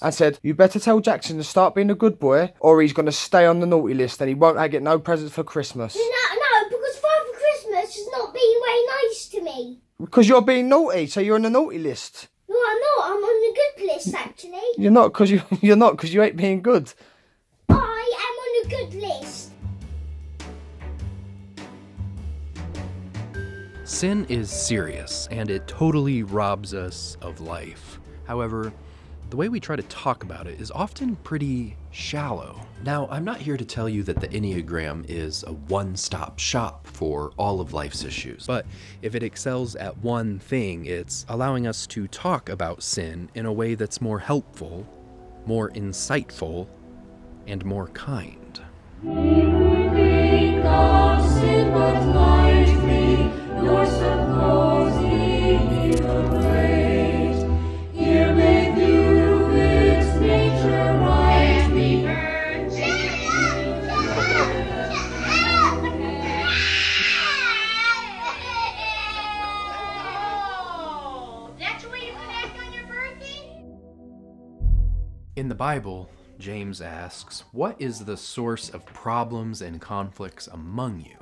and said, you better tell Jackson to start being a good boy or he's going to stay on the naughty list and he won't get no presents for Christmas. No, because Father Christmas has not been very nice to me. Because you're being naughty, so you're on the naughty list. No, I'm not. I'm on the good list, actually. You're not, because you ain't being good. I am on the good list. Sin is serious, and it totally robs us of life. However, the way we try to talk about it is often pretty shallow. Now, I'm not here to tell you that the Enneagram is a one-stop shop for all of life's issues, but if it excels at one thing, it's allowing us to talk about sin in a way that's more helpful, more insightful, and more kind. In the Bible, James asks, what is the source of problems and conflicts among you?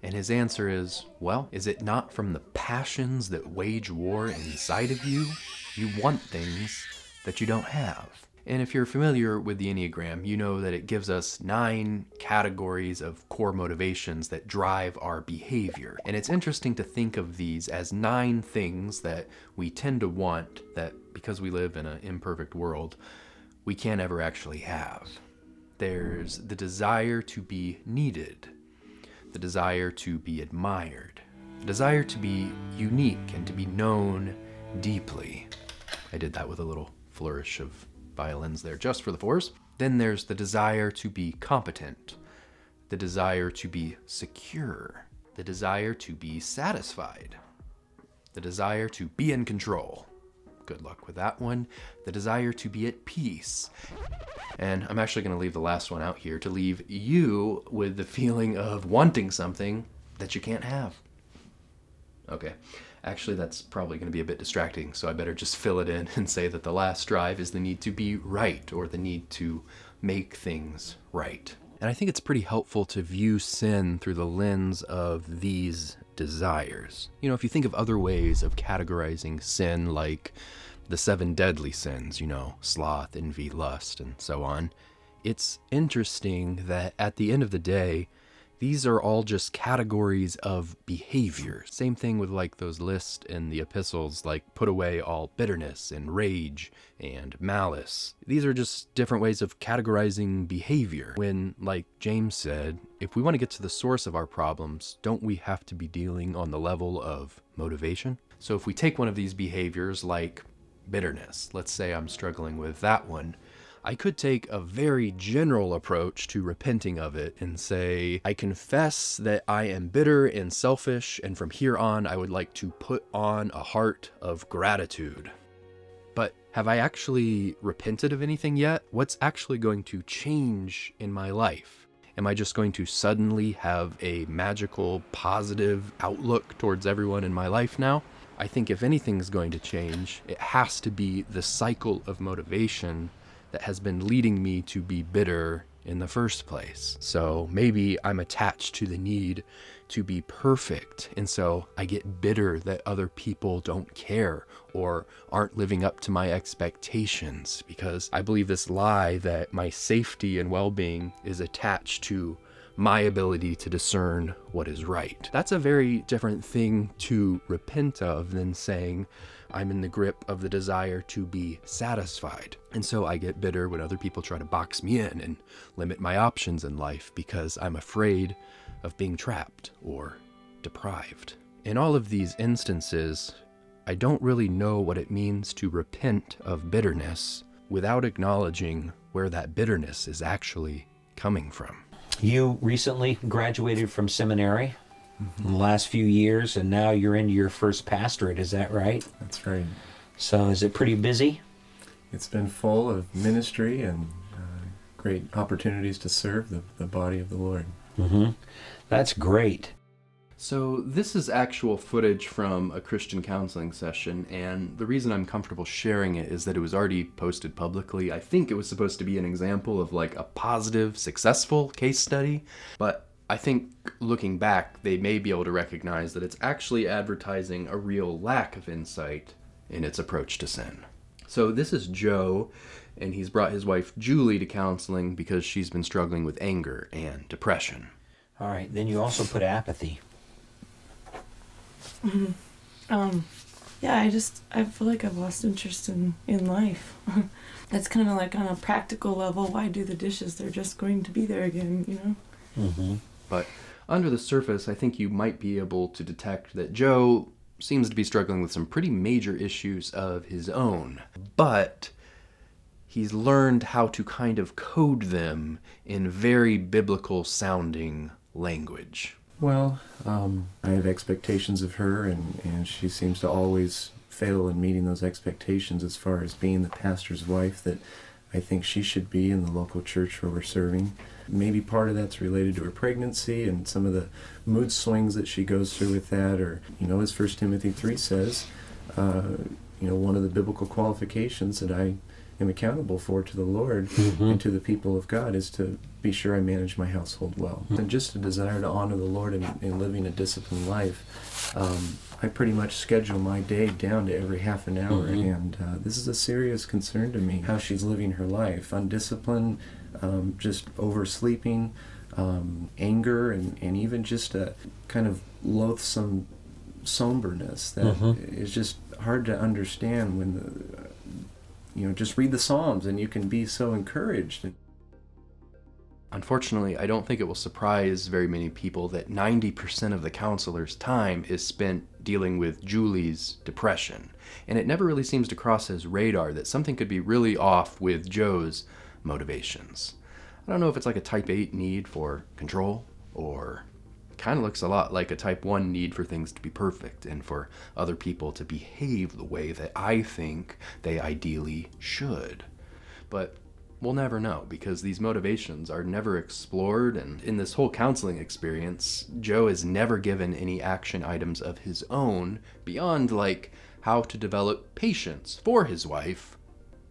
And his answer is, well, is it not from the passions that wage war inside of you? You want things that you don't have. And if you're familiar with the Enneagram, you know that it gives us 9 categories of core motivations that drive our behavior. And it's interesting to think of these as 9 things that we tend to want that, because we live in an imperfect world, we can't ever actually have. There's the desire to be needed, the desire to be admired, the desire to be unique and to be known deeply. I did that with a little flourish of violins there just for the 4s. Then there's the desire to be competent, the desire to be secure, the desire to be satisfied, the desire to be in control. Good luck with that one. The desire to be at peace. And I'm actually going to leave the last one out here to leave you with the feeling of wanting something that you can't have. Okay, actually that's probably going to be a bit distracting, so I better just fill it in and say that the last drive is the need to be right, or the need to make things right. And I think it's pretty helpful to view sin through the lens of these desires. You know, if you think of other ways of categorizing sin, like the 7 deadly sins, sloth, envy, lust, and so on, it's interesting that at the end of the day, these are all just categories of behavior. Same thing with like those lists in the epistles, like put away all bitterness and rage and malice. These are just different ways of categorizing behavior. When, like James said, if we want to get to the source of our problems, don't we have to be dealing on the level of motivation? So if we take one of these behaviors like bitterness, let's say I'm struggling with that one, I could take a very general approach to repenting of it and say, I confess that I am bitter and selfish, and from here on I would like to put on a heart of gratitude. But have I actually repented of anything yet? What's actually going to change in my life? Am I just going to suddenly have a magical, positive outlook towards everyone in my life now? I think if anything's going to change, it has to be the cycle of motivation that has been leading me to be bitter in the first place. So maybe I'm attached to the need to be perfect, and so I get bitter that other people don't care or aren't living up to my expectations, because I believe this lie that my safety and well-being is attached to my ability to discern what is right. That's a very different thing to repent of than saying, I'm in the grip of the desire to be satisfied. And so I get bitter when other people try to box me in and limit my options in life because I'm afraid of being trapped or deprived. In all of these instances, I don't really know what it means to repent of bitterness without acknowledging where that bitterness is actually coming from. You recently graduated from seminary in the last few years, and now you're into your first pastorate, is that right? That's right. So is it pretty busy? It's been full of ministry and great opportunities to serve the body of the Lord. Mm-hmm. That's great. So this is actual footage from a Christian counseling session, and the reason I'm comfortable sharing it is that it was already posted publicly. I think it was supposed to be an example of like a positive, successful case study, but I think looking back, they may be able to recognize that it's actually advertising a real lack of insight in its approach to sin. So this is Joe, and he's brought his wife Julie to counseling because she's been struggling with anger and depression. All right, then you also put apathy. Yeah, I feel like I've lost interest in life. It's kind of like on a practical level, why do the dishes? They're just going to be there again, you know? Mm-hmm. But under the surface, I think you might be able to detect that Joe seems to be struggling with some pretty major issues of his own. But he's learned how to kind of code them in very biblical sounding language. Well, I have expectations of her, and she seems to always fail in meeting those expectations as far as being the pastor's wife that I think she should be in the local church where we're serving. Maybe part of that's related to her pregnancy and some of the mood swings that she goes through with that, or, as 1 Timothy 3 says, one of the biblical qualifications that I am accountable for to the Lord and to the people of God is to be sure I manage my household well. And just a desire to honor the Lord in living a disciplined life. I pretty much schedule my day down to every half an hour, and this is a serious concern to me, how she's living her life. Undisciplined, just oversleeping, anger, and even just a kind of loathsome somberness that is just hard to understand when just read the Psalms and you can be so encouraged. Unfortunately, I don't think it will surprise very many people that 90% of the counselor's time is spent dealing with Julie's depression. And it never really seems to cross his radar that something could be really off with Joe's motivations. I don't know if it's like a type 8 need for control, or kind of looks a lot like a type 1 need for things to be perfect and for other people to behave the way that I think they ideally should. But we'll never know, because these motivations are never explored, and in this whole counseling experience, Joe is never given any action items of his own beyond like how to develop patience for his wife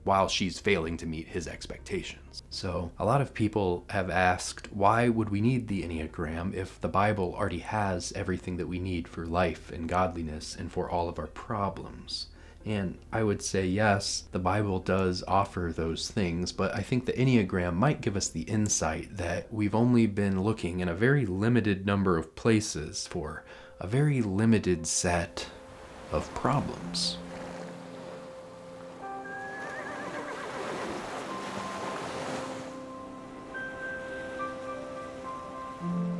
while she's failing to meet his expectations. So a lot of people have asked, why would we need the Enneagram if the Bible already has everything that we need for life and godliness and for all of our problems? And I would say yes, the Bible does offer those things, but I think the Enneagram might give us the insight that we've only been looking in a very limited number of places for a very limited set of problems.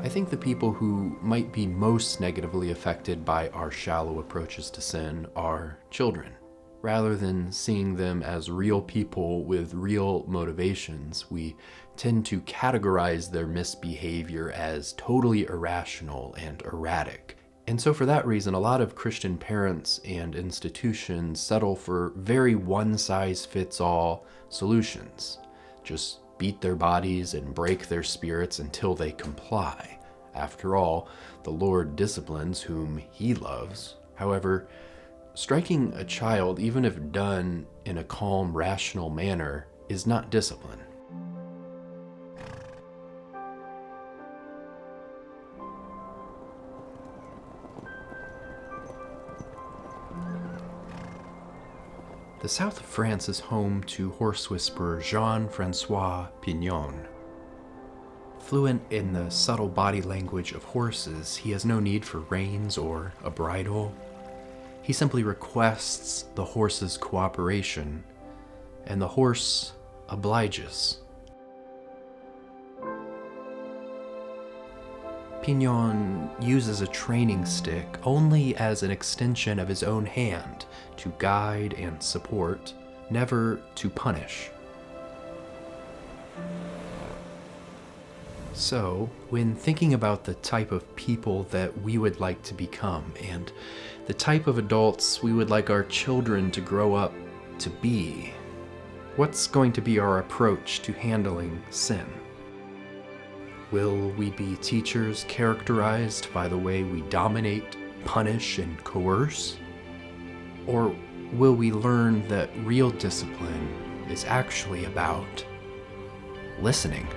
I think the people who might be most negatively affected by our shallow approaches to sin are children. Rather than seeing them as real people with real motivations, we tend to categorize their misbehavior as totally irrational and erratic. And so for that reason, a lot of Christian parents and institutions settle for very one-size-fits-all solutions. Just beat their bodies and break their spirits until they comply. After all, the Lord disciplines whom He loves. However, striking a child, even if done in a calm, rational manner, is not discipline. The south of France is home to horse whisperer Jean-Francois Pignon. Fluent in the subtle body language of horses, he has no need for reins or a bridle. He simply requests the horse's cooperation, and the horse obliges. Pignon uses a training stick only as an extension of his own hand to guide and support, never to punish. So, when thinking about the type of people that we would like to become and the type of adults we would like our children to grow up to be, what's going to be our approach to handling sin? Will we be teachers characterized by the way we dominate, punish, and coerce? Or will we learn that real discipline is actually about listening?